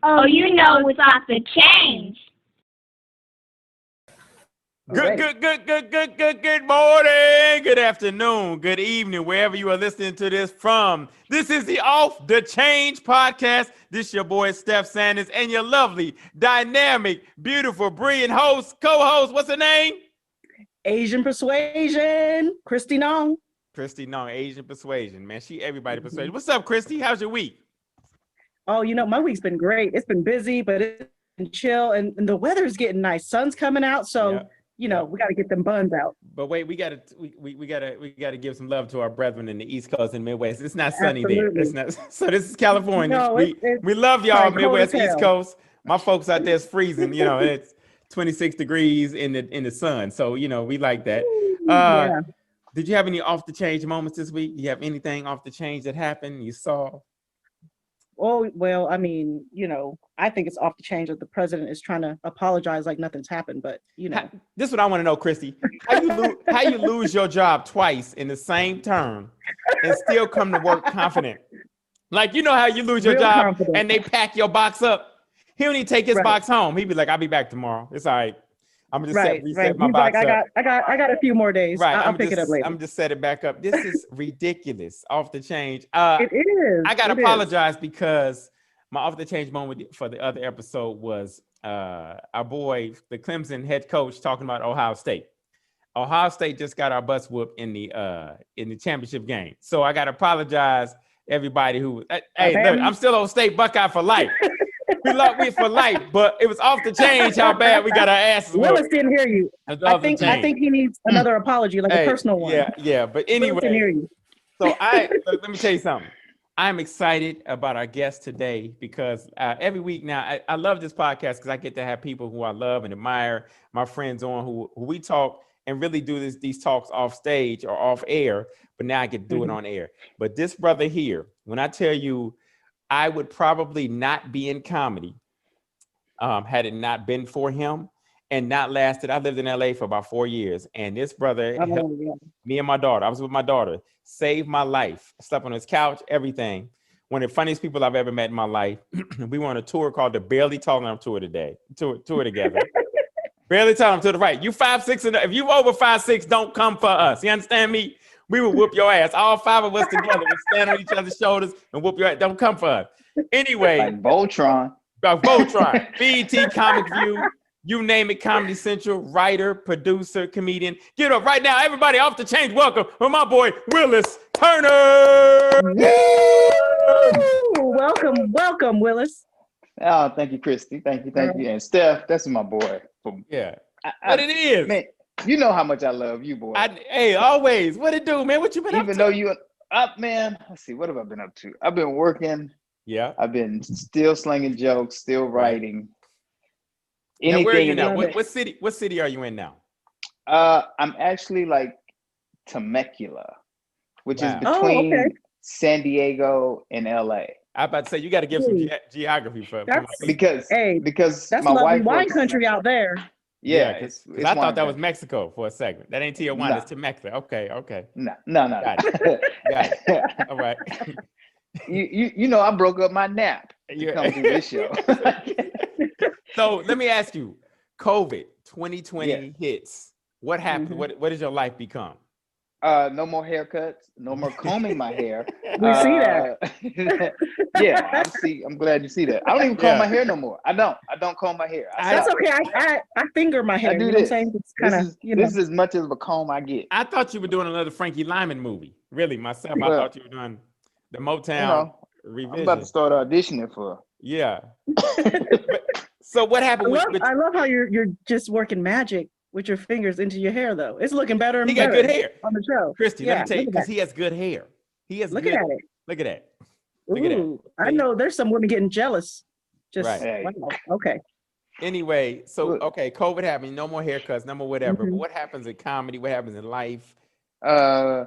Oh, you know it's off the change. Good morning, good afternoon, good evening, wherever you are listening to this from. This is the Off the Change podcast. This your boy Steph Sanders and your lovely, dynamic, beautiful, brilliant host, co-host. What's her name? Asian Persuasion, Kristy Nong. Kristy Nong, Asian Persuasion, man. She everybody persuasion. What's up, Kristy? How's your week? Oh, my week's been great. It's been busy, but it's been chill, and the weather's getting nice. Sun's coming out, so we got to get them buns out. But wait, we gotta give some love to our brethren in the East Coast and Midwest. It's not sunny there. It's not. So this is California. No, we love y'all, like Midwest, East Coast. My folks out there is freezing. It's 26 degrees in the sun. So we like that. Did you have any off the change moments this week? Do you have anything off the change that happened? You saw? Oh, well, I mean, I think it's off the change that the president is trying to apologize like nothing's happened, but This is what I want to know, Kristy. How you lose your job twice in the same term and still come to work confident? Like, how you lose your job confident. And they pack your box up. He don't even take his box home. He'd be like, I'll be back tomorrow. It's all right. I'm gonna just reset my box up. I got a few more days. Right. I'll pick it up later. I'm just set it back up. This is ridiculous. Off the change. It is. I gotta apologize because my off the change moment for the other episode was our boy, the Clemson head coach, talking about Ohio State. Ohio State just got our butts whooped in the championship game. So I gotta apologize everybody who. Hey, look, I'm still Old State Buckeye for life. We love we for life, but it was off the change how bad we got our asses. Willis didn't hear you. I think he needs another apology, like a personal one. Yeah. But anyway, Willis didn't hear you. So let me tell you something. I'm excited about our guest today because every week now I love this podcast because I get to have people who I love and admire, my friends on who we talk and really do these talks off stage or off air. But now I get to do it on air. But this brother here, when I tell you, I would probably not be in comedy had it not been for him and not lasted. I lived in LA for about 4 years, and this brother helped me and my daughter. I was with my daughter, saved my life. I slept on his couch, everything. One of the funniest people I've ever met in my life. We were on a tour called the Barely Tall Enough Tour today. Tour together. Barely Tall Enough to the right. You 5'6", and if you over 5'6", don't come for us. You understand me? We would whoop your ass. All five of us together would stand on each other's shoulders and whoop your ass. Don't come for us. Anyway. Like Voltron. BET, Comic View, you name it, Comedy Central, writer, producer, comedian. Get up right now. Everybody off the change. Welcome for my boy, Willis Turner. Welcome, Willis. Oh, thank you, Kristy. Thank you. And Steph, that's my boy. But it is. Man, you know how much I love you, boy. Hey, always. What it do, man? What you been up to? Even though you up, man. Let's see. What have I been up to? I've been working. Yeah. I've been still slinging jokes, still writing. Now, where are you now? What city are you in now? I'm actually like Temecula, which is between San Diego and LA. I'm about to say you got to give some geography for because that's my lovely wife wine country out there. Yeah, it's I thought that was Mexico for a segment. That ain't Tijuana, it's Temecula. Okay. No. Got it. All right. You I broke up my nap to come through this show. So let me ask you, COVID 2020 hits. What happened? What does your life become? No more haircuts, no more combing my hair. We see that. Yeah, I'm glad you see that. I don't even comb my hair no more. I don't comb my hair. That's okay. I finger my hair. I do this. What I'm saying? It's kind of This is as much as a comb I get. I thought you were doing another Frankie Lyman movie. Really, myself. I thought you were doing the Motown revision. I'm about to start auditioning for. Yeah. So what happened? I love how you're just working magic with your fingers into your hair, though. It's looking better and better. He got good hair on the show. Kristy, let me tell you, because he has good hair. He has Look at it. Look at that. Ooh, I know there's some women getting jealous. Just right. Wow. Okay. Anyway, so COVID happened. No more haircuts, no more whatever. But what happens in comedy? What happens in life? I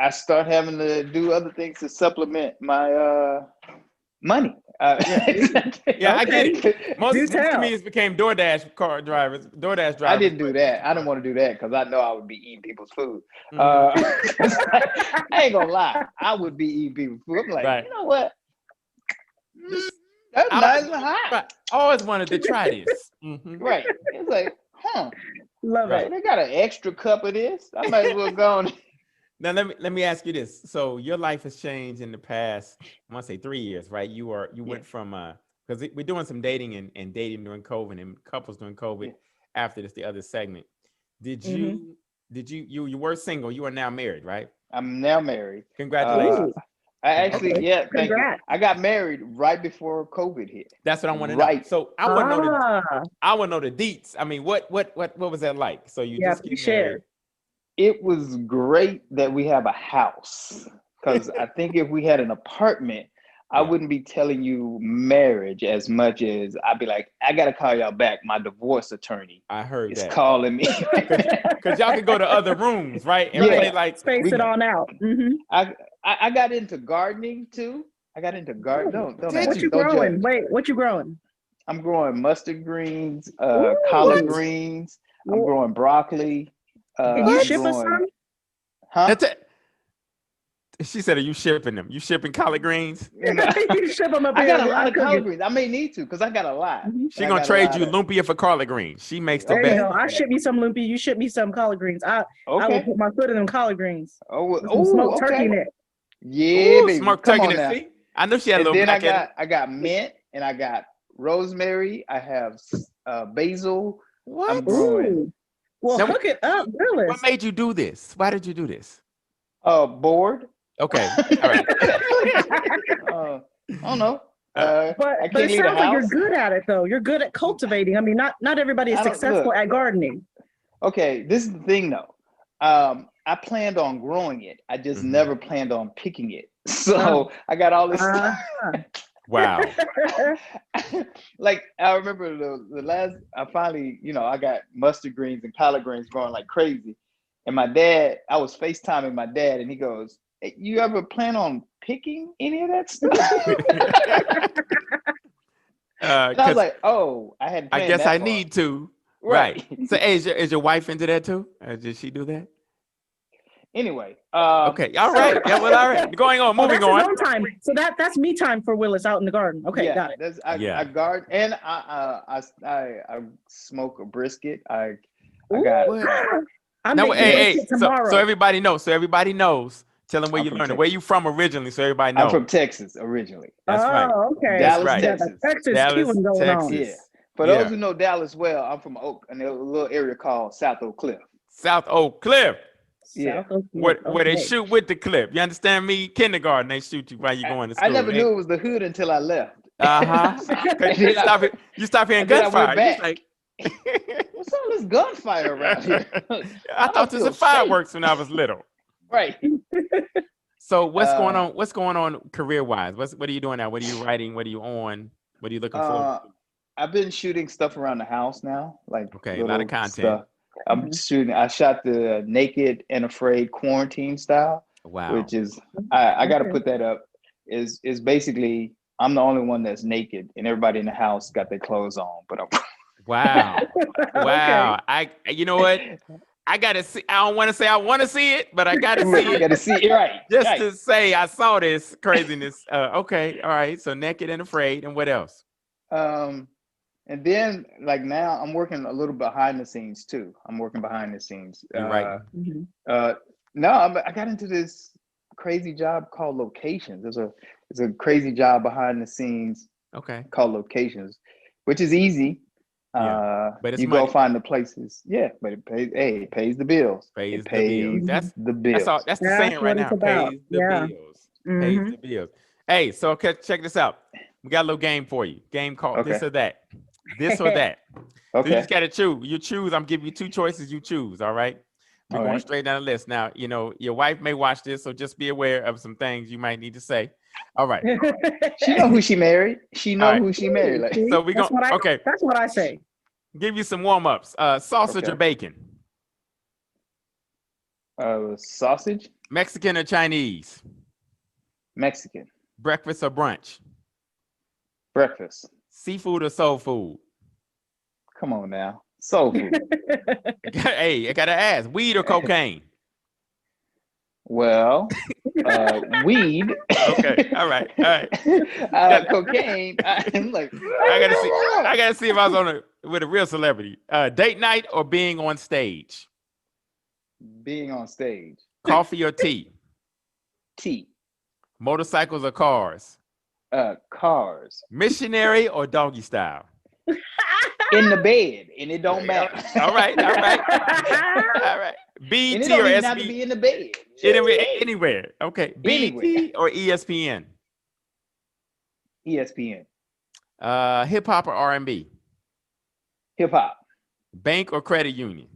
start having to do other things to supplement my money. I get it. Most comedians became DoorDash drivers. I didn't do that. I didn't want to do that because I know I would be eating people's food. I ain't gonna lie. I would be eating people's food. I'm like, you know what? That's I nice always, and hot. I always wanted to try this. Mhm. Right. It's like, Love Right. it. they got an extra cup of this. I might as well go on. Now let me ask you this. So your life has changed in the past, I want to say 3 years, right? You Yeah. went from because we're doing some dating and dating during COVID and couples during COVID. Yeah. After this, the other segment. Did Mhm. you were single? You are now married, right? I'm now married. Congratulations. Ooh, I actually, okay. yeah, thank you. Congrats. I got married right before COVID hit. That's what I want to know. Right. So I want to know Ah, I want to know the deets. I mean, what was that like? So you yeah, just please get married. share. It was great that we have a house because I think if we had an apartment, I Yeah. wouldn't be telling you marriage as much as I'd be like, I gotta call y'all back. My divorce attorney I heard is that. calling me. Because y'all can go to other rooms, right? And Yeah. play like Space we it on out. Mhm. I got into gardening too. I got into gardening. Don't Did ask, What you don't growing? judge. Wait, what you growing? I'm growing mustard greens, Ooh. collard greens. I'm Well, growing broccoli. can you I'm ship us growing, some? huh? That's it. She said, "Are you shipping them? You shipping collard greens?" You know, You ship them up I here. got a lot I of cook collard it. greens. I may need to because I got a lot. Mhm. She And I gonna got a trade lot you of. lumpia for collard greens. She makes the There you Okay. go. best. I ship you some lumpia. You ship me some collard greens. I will Okay. put my foot in them collard greens Oh, with some smoked turkey okay. in it. Yeah, Ooh, baby. smoked Come turkey on to now. see. I know she had a And little then black in it. I got mint and I got rosemary. I have basil. I'm What? growing Ooh. Well, Now, hook it up, what Willis. made you do this? Why did you do this? board. Okay, all right. I don't know. Uh, But I it can't leave the sounds like you're house. good at it though. You're good at cultivating. I mean, not everybody is I don't successful look. at gardening. Okay, this is the thing though. I planned on growing it. I just Mhm. never planned on picking it. So I got all this stuff. Wow. Like I remember the last I finally, I got mustard greens and collard greens growing like crazy. And my dad, I was FaceTiming my dad and he goes, "Hey, you ever plan on picking any of that stuff?" And I was 'Cause like, "Oh, I hadn't I planned guess that I far." need to. Right. Right. So, hey, is your wife into that too? Did she do that? Anyway, Okay. All right. Yeah. Well. All right. Going on. Oh, Moving that's his on. own time. So that's me time for Willis out in the garden. Okay, yeah, got it. that's Yeah. I guard and I smoke a brisket. I got Ooh, What? I'm Now, making hey. brisket So tomorrow. everybody knows. So everybody knows. Tell them where I'm you from learned it. Where Texas. you from originally? So everybody I'm knows. from Texas originally. That's right. Oh, okay. That's Dallas, right. You got the Texas. Texas Dallas, queuing going on. Yeah. Texas. For Yeah. those who know Dallas well, I'm from Oak, in a little area called South Oak Cliff. South Oak Cliff. Yeah. South Oak Where Cliff, they okay. shoot with the clip. You understand me? Kindergarten, they shoot you while you're going to I school. never knew it was the hood until I left. Uh-huh. And then You stop hearing and then I went gunfire. You back. like, What's all this gunfire around here? I don't thought this feel was fireworks when I was little. Right. So what's going on? What's going on career-wise? What are you doing now? What are you writing? What are you on? What are you looking for? I've been shooting stuff around the house now, like Okay, a lot of little content. stuff. I'm shooting. I shot the Naked and Afraid quarantine style, Wow. which is I got to put that up. Is basically I'm the only one that's naked, and everybody in the house got their clothes on. But I'm Wow. Wow. Okay. You know what? I gotta see. I don't want to say I want to see it, but I gotta see you it. got to see it right. Just right. to say I saw this craziness. Okay, all right. So Naked and Afraid, and what else? And then like now I'm working a little behind the scenes too. I'm working behind the scenes. You writing? No, I got into this crazy job called Locations. There's a crazy job behind the scenes Okay. called Locations, which is easy. Yeah, but it's you money. go find the places. Yeah, but it pays. Hey, it pays the bills. Pays It the pays bills. the bills. That's all. That's the That's saying right what it's now. about. Pays the Yeah. bills. Pays the bills. Hey, so okay, check this out. We got a little game for you. Game called This or That. This or that. So you Okay. just gotta choose. You choose. I'm giving you two choices. You choose. All right. We're All going right. straight down the list. Now, your wife may watch this, so just be aware of some things you might need to say. All right. She know who she married. She know All right. who she married. Like, So we That's going what okay. That's what I say. Give you some warm-ups. Sausage Okay. or bacon? sausage, Mexican or Chinese? Mexican, Breakfast or brunch? breakfast. Seafood or soul food? Come on now, soul food. Hey, I gotta ask. Weed or cocaine? Well, weed. Okay, all right. Cocaine. I'm like, I gotta see if I was with a real celebrity. Date night or being on stage? being on stage. Coffee or tea? Tea. Motorcycles or cars? Cars. Missionary or doggy style? In the bed, and it don't matter. All right. All right. And BET it don't or even have to be in the bed. Anywhere. Okay. Anywhere. BET or ESPN? ESPN. Hip hop or R&B? Hip hop. Bank or credit union?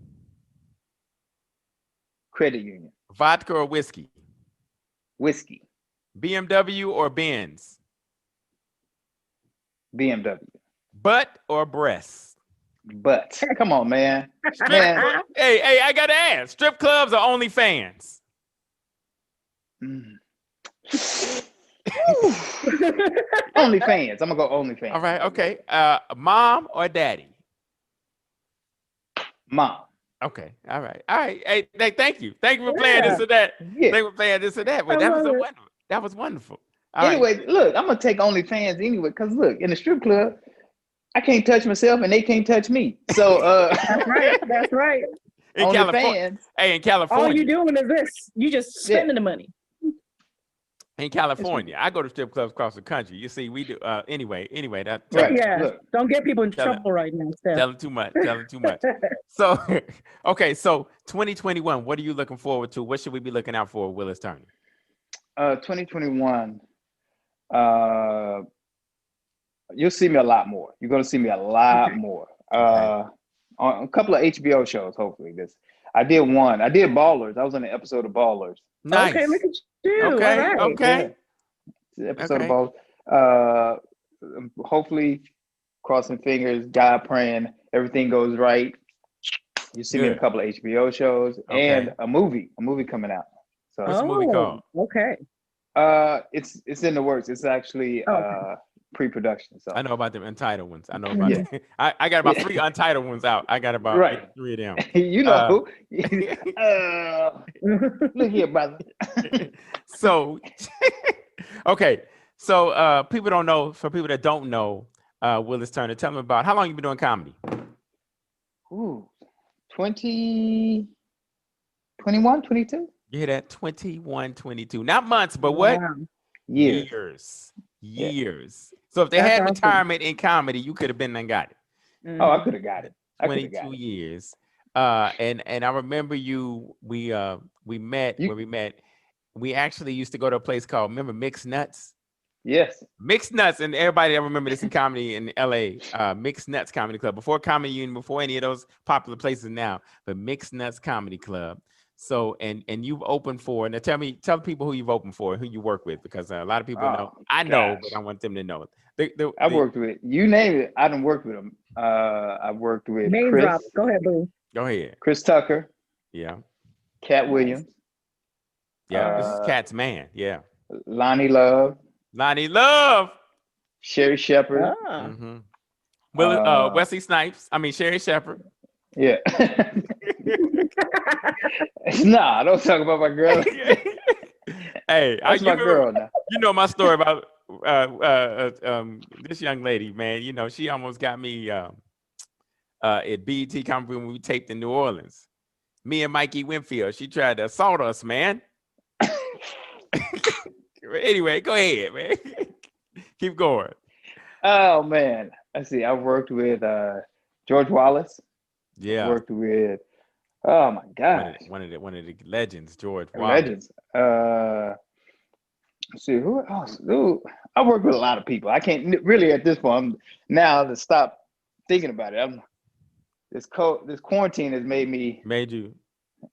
Credit union. Vodka or whiskey? Whiskey. BMW or Benz? BMW. Butt or breast? But come on, man. Man. Hey, I gotta ask. Strip clubs or OnlyFans? OnlyFans. I'm gonna go OnlyFans. All right, okay. Mom or daddy? Mom. Okay, all right. Hey, thank you. Thank you for playing this or that. Yeah. Thank you for playing this or that. But that was wonderful. All Anyway, right. look, I'm gonna take OnlyFans anyway, because look, in the strip club, I can't touch myself and they can't touch me. So That's right. In California. OnlyFans. Hey, in California. All you doing is this. You just spending the money. In California, I go to strip clubs across the country. You see, we do. Anyway, that. Right. Yeah. Look. Don't get people in Tell trouble right now, Steph. Telling too much. So, okay. So 2021, what are you looking forward to? What should we be looking out for, Willis Turner? 2021, you'll see me a lot more. You're gonna see me a lot more. On a couple of HBO shows, hopefully. I did Ballers. I was on an episode of Ballers. Nice. Okay, look at you. Okay. All right. Okay. Yeah. Episode of Ballers. Hopefully, crossing fingers, God praying, everything goes right. You see me in a couple of HBO shows and a movie coming out. So what's the movie called? Okay. It's in the works. It's actually pre-production. So I know about them untitled ones. I know about them. I got about 3 untitled ones out. I got about 3 of them. You know, look here, brother. So, okay. So people don't know. For people that don't know, Willis Turner, tell me about how long you been doing comedy. 20, 21, 22. You hear that? 21, 22. Not months, but what? Wow. Years. So if they That's had awesome. retirement in comedy, you could have been and got it. Oh, I could have got it. 22 years. And I remember we met where we met. We actually used to go to a place called, remember Mixed Nuts? Yes. Mixed Nuts, and everybody, I remember this in comedy in LA, Mixed Nuts Comedy Club, before Comedy Union, before any of those popular places now, but Mixed Nuts Comedy Club. So, and you've opened for, now tell people who you've opened for, who you work with, because a lot of people know. I know, but I want them to know. I worked with, you name it, I done worked with them. I worked with Name Chris. drop. Go ahead, boo. Go ahead. Chris Tucker. Yeah. Cat Williams. Yeah, this is Cat's man. Yeah. Lonnie Love. Sherry Shepherd. Mm-hmm. Wesley Snipes. I mean, Sherry Shepherd. Yeah. Nah, don't talk about my girl. Hey, that's my girl now. You know my story about this young lady, man. You know, she almost got me at BET Comedy when we taped in New Orleans. Me and Mikey Winfield. She tried to assault us, man. Anyway, go ahead, man. Keep going. Oh man, let's see. I worked with George Wallace. Yeah. Worked with. Oh my God. One of the legends, George Wallace. Let's see who else. Dude, I worked with a lot of people. I can't really at this point. Now to stop thinking about it. This quarantine has made you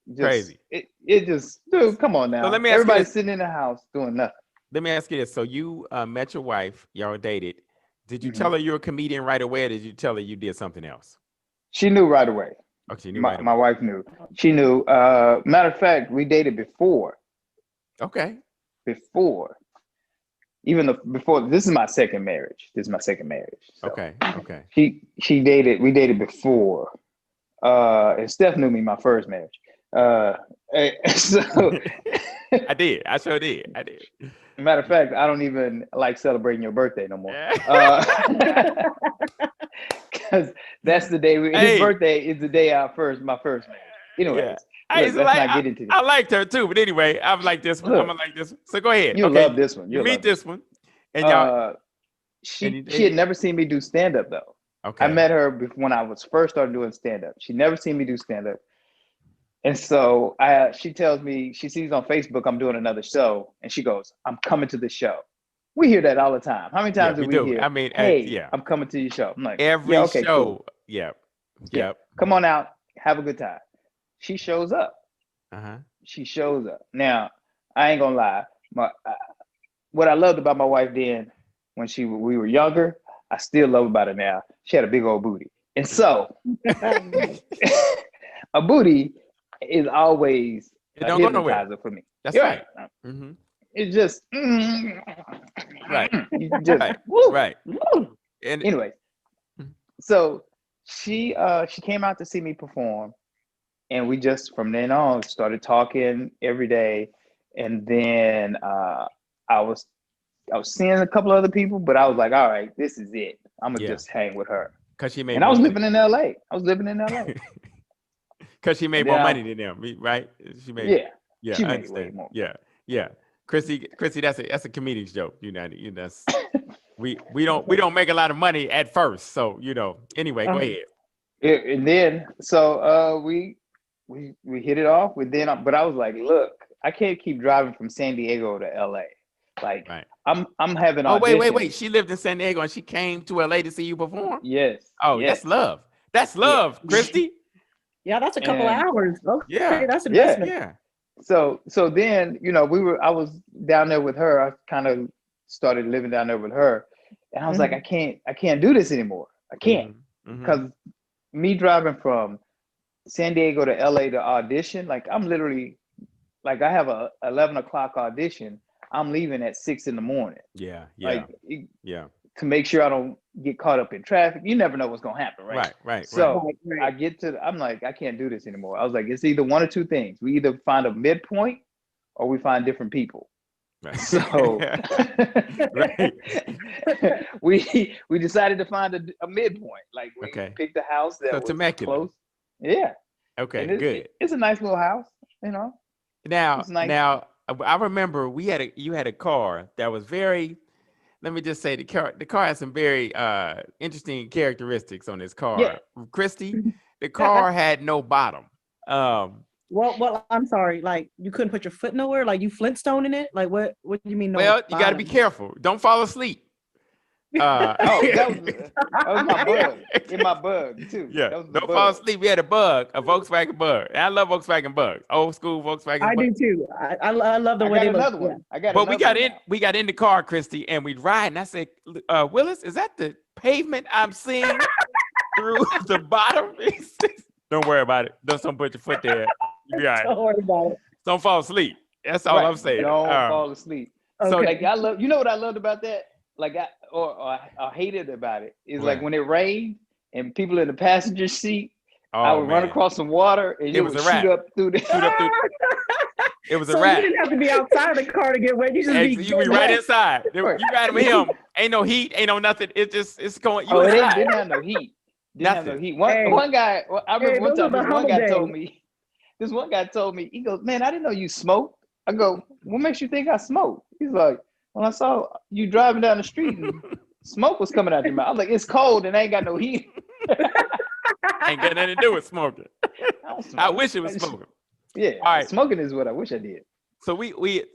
just, crazy. It just, dude, come on now. So let me ask Everybody's you, sitting in the house doing nothing. Let me ask you this. So you met your wife, y'all dated. Did you tell her you're a comedian right away, or did you tell her you did something else? She knew right away. Okay, she knew my wife knew. She knew. Matter of fact, we dated before. Okay. Before. Before, this is my second marriage. So. Okay. We dated before. And Steph knew me my first marriage. So I did. I sure did. I did. matter of fact, I don't even like celebrating your birthday no more. Because that's the day his birthday is the day my first marriage. Anyways, look, let's not get into this. I liked her too, but anyway, I'm like this one. I'm gonna like this one. So go ahead. You love this one. You meet this one, and y'all. She had never seen me do stand up though. Okay. I met her when I was first started doing stand up. She never seen me do stand up, and so she tells me she sees on Facebook I'm doing another show, and she goes, "I'm coming to the show." We hear that all the time. How many times do we hear? I mean, hey, I'm coming to your show. I'm like, every okay, show. Cool. Yep. Come on out, have a good time. She shows up. Uh-huh. She shows up. Now, I ain't gonna lie. What I loved about my wife then, when we were younger, I still love about her now. She had a big old booty, and so a booty is always a hypnotizer for me. That's right. Mm-hmm. It's just right. Just, right. And anyway, so she came out to see me perform, and we just from then on started talking every day. And then I was seeing a couple other people, but I was like, all right, this is it. I'm gonna just hang with her. Cause she made. And I was living in LA. Cause she made more money than them, right? She made. Yeah. She made way more. Yeah. Kristy, that's a comedic joke. You know, we don't make a lot of money at first. So, anyway, go ahead. And then, so we hit it off with then, but I was like, look, I can't keep driving from San Diego to LA. Like, right. I'm having auditions. Wait. She lived in San Diego and she came to LA to see you perform? Yes. Oh, yes. That's love. That's love, Kristy. Yeah, that's a couple of hours. Okay, yeah. That's investment. Yeah. So then, I was down there with her. I kind of started living down there with her. And I was like, I can't do this anymore. I can't. Because me driving from San Diego to LA to audition, like I'm literally, like I have a 11 o'clock audition. I'm leaving at 6 a.m. Yeah. To make sure I don't get caught up in traffic. You never know what's going to happen, right? Right. So I I'm like, I can't do this anymore. I was like, it's either one or two things. We either find a midpoint or we find different people. Right. So we decided to find a midpoint. Like we picked a house that was close. Yeah. Okay, good. It's a nice little house, Now, now I remember you had a car that was very. Let me just say the car has some very interesting characteristics on this car. Yeah. Kristy, the car had no bottom. Well, I'm sorry. Like you couldn't put your foot nowhere. Like you Flintstone in it. Like what do you mean? No well, you got to be careful. Don't fall asleep. That was my bug. In my bug too. Yeah. Don't fall asleep. We had a Volkswagen bug. And I love Volkswagen bugs. Old school Volkswagen. I do too. I love the way they look. One. But we got in the car, Kristy, and we'd ride. And I said, Willis, is that the pavement I'm seeing through the bottom? Don't worry about it. Don't put your foot there. You'll be all right. Don't worry about it. Don't fall asleep. That's all I'm saying. Don't fall asleep. Okay. So like I love. You know what I loved about that? Like I hated about it is like when it rained and people in the passenger seat, I would run across some water and it would shoot up through the. It was a rat. You didn't have to be outside of the car to get wet. You be right inside. You ride with him. Ain't no heat. Ain't no nothing. It's going. You it didn't have no heat. Have no heat. One guy. I remember one time. This one guy told me. He goes, "Man, I didn't know you smoked." I go, "What makes you think I smoke?" He's like, "When I saw you driving down the street and smoke was coming out your mouth." I was like, "It's cold and I ain't got no heat." Ain't got nothing to do with smoking. I wish it was smoking. Yeah. All right. Smoking is what I wish I did. So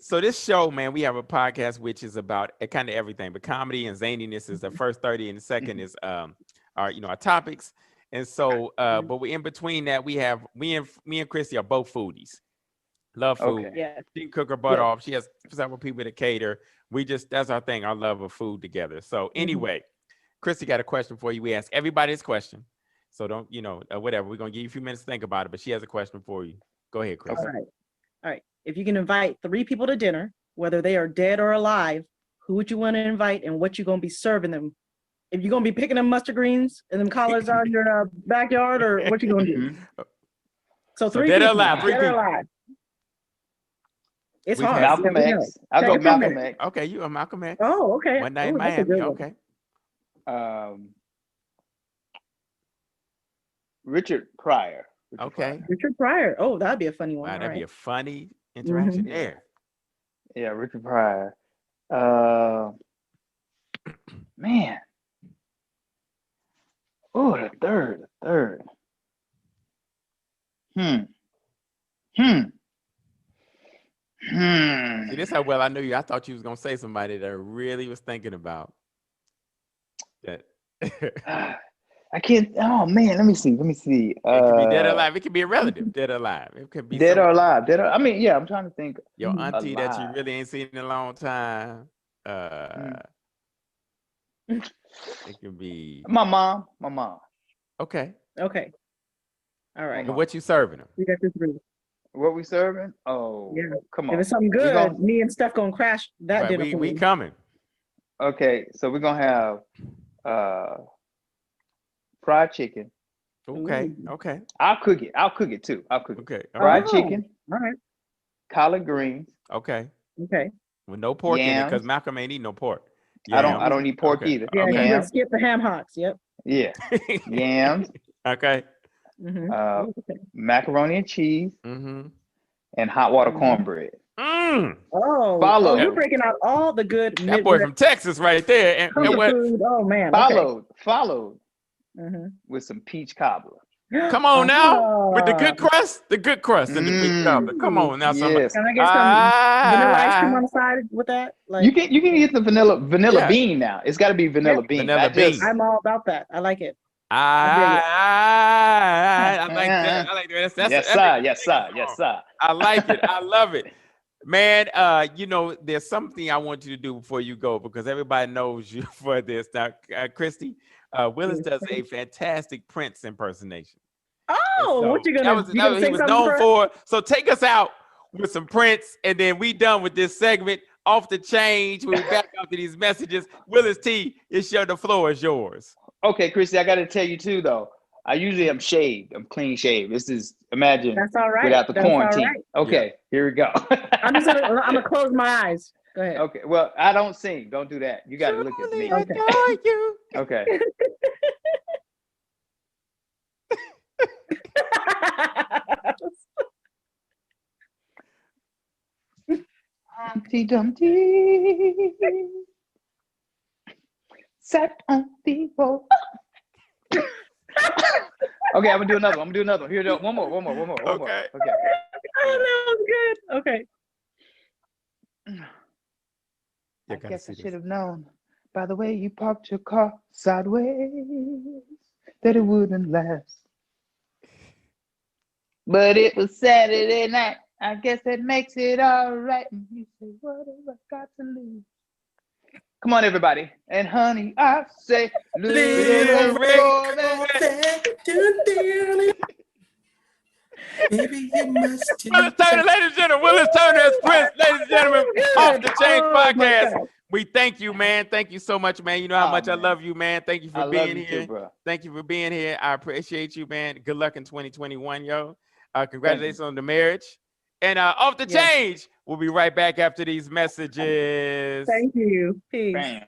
so this show, man, we have a podcast which is about kind of everything, but comedy and zaniness is the first 30 and the second is our topics. And so but we in between that we have me and Kristy are both foodies. Love food. Okay. Yeah. She can cook her butt off. She has several people to cater. That's our thing, our love of food together. So anyway, Kristy got a question for you. We ask everybody this question. So don't, whatever. We're going to give you a few minutes to think about it, but she has a question for you. Go ahead, Kristy. All right. If you can invite 3 people to dinner, whether they are dead or alive, who would you want to invite and what you going to be serving them? If you're going to be picking them mustard greens and them collards out in your backyard, or what you going to do? So three Dead or people. alive, three Dead or people. alive. It's We've hard. had Malcolm Yeah, we know. X. I'll go Take a Malcolm minute. X. Okay, you a Malcolm X. Oh, okay. One night in Oh, that's a Miami. good one. Okay. Richard Pryor. Okay. Richard Pryor. Oh, that'd be a funny one. Wow, All that'd be right. a funny interaction Mhm. there. Yeah, Richard Pryor. Man. Oh, the third. See, this how well I knew you. I thought you was gonna say somebody that I really was thinking about. That I can't. Oh man, let me see. it could be dead or alive. It could be a relative, dead or alive. It could be Dead or somebody- alive. Dead or, I mean, yeah, I'm trying to think. your auntie that you alive. really ain't seen in a long time. It could be My mom. okay. Okay. All right. And what you serving them? We got this through. What we serving? Oh, Yeah. come If on. it's something We good, gonna- me and Steph gonna crash that Right, dinner. we coming. Okay, so we're gonna have fried chicken. Okay. Ooh. Okay. I'll cook it too. I'll cook it. Okay. Fried Oh. chicken, All right. collard greens, Okay. Okay. With no pork in it, because Yams. Malcolm ain't eat no pork. I don't eat pork Okay. either. Yeah, Okay. you Yams. skip the ham hocks. Yep. Yeah, yams, Okay. Mm-hmm. Okay. macaroni and cheese, Mm-hmm. and hot water Mhm. cornbread. Oh, Followed. you're breaking out all the good That boy from Texas right there. And comfort what? food. Oh man. Followed Mm-hmm. with some peach cobbler. Come on now. With the good crust? The good crust and the big cobbler. Come on now. Yes. Can I get some vanilla ice cream on the side with that? Like You can get the vanilla Yeah. bean now. It's got to be vanilla bean. Vanilla not just- bean. I'm all about that. I like it. I like that. I like that. That's yes, that's sir. Yes, sir. Yes, sir. I like it. I love it. Man, there's something I want you to do before you go because everybody knows you for this. Now, Kristy, Willis does a fantastic Prince impersonation. Oh, So what you gonna? that was you gonna say he was something known first? for. So take us out with some Prince, and then we done with this segment. Off the change. We'll be back after these messages. Willis T, the floor is yours. Okay, Kristy, I got to tell you too, though. I usually am shaved. I'm clean shaved. This is imagine That's all right. without the That's all quarantine. right. Okay, here we go. I'm gonna close my eyes. Go ahead. Okay, well, I don't sing. Don't do that. You got to look at me. Truly adore you. Okay. Humpty Dumpty sat on the wall. Okay, I'm gonna do another one. Here, one more. Okay. Okay. Oh, that was good. Okay. I guess I should have known by the way you parked your car sideways that it wouldn't last. But it was Saturday night. I guess that makes it all right. And you say, what have I got to lose? Come on, everybody. And honey, I say, little romance. Maybe you must. Willis Turner, ladies and gentlemen. Willis Turner as Prince, ladies and gentlemen. Off the Change podcast. We thank you, man. Thank you so much, man. You know how much I love you, man. Thank you for being here. Too, bro. Thank you for being here. I appreciate you, man. Good luck in 2021, yo. Congratulations on the marriage. And off the change. We'll be right back after these messages. Thank you. Peace. Bam.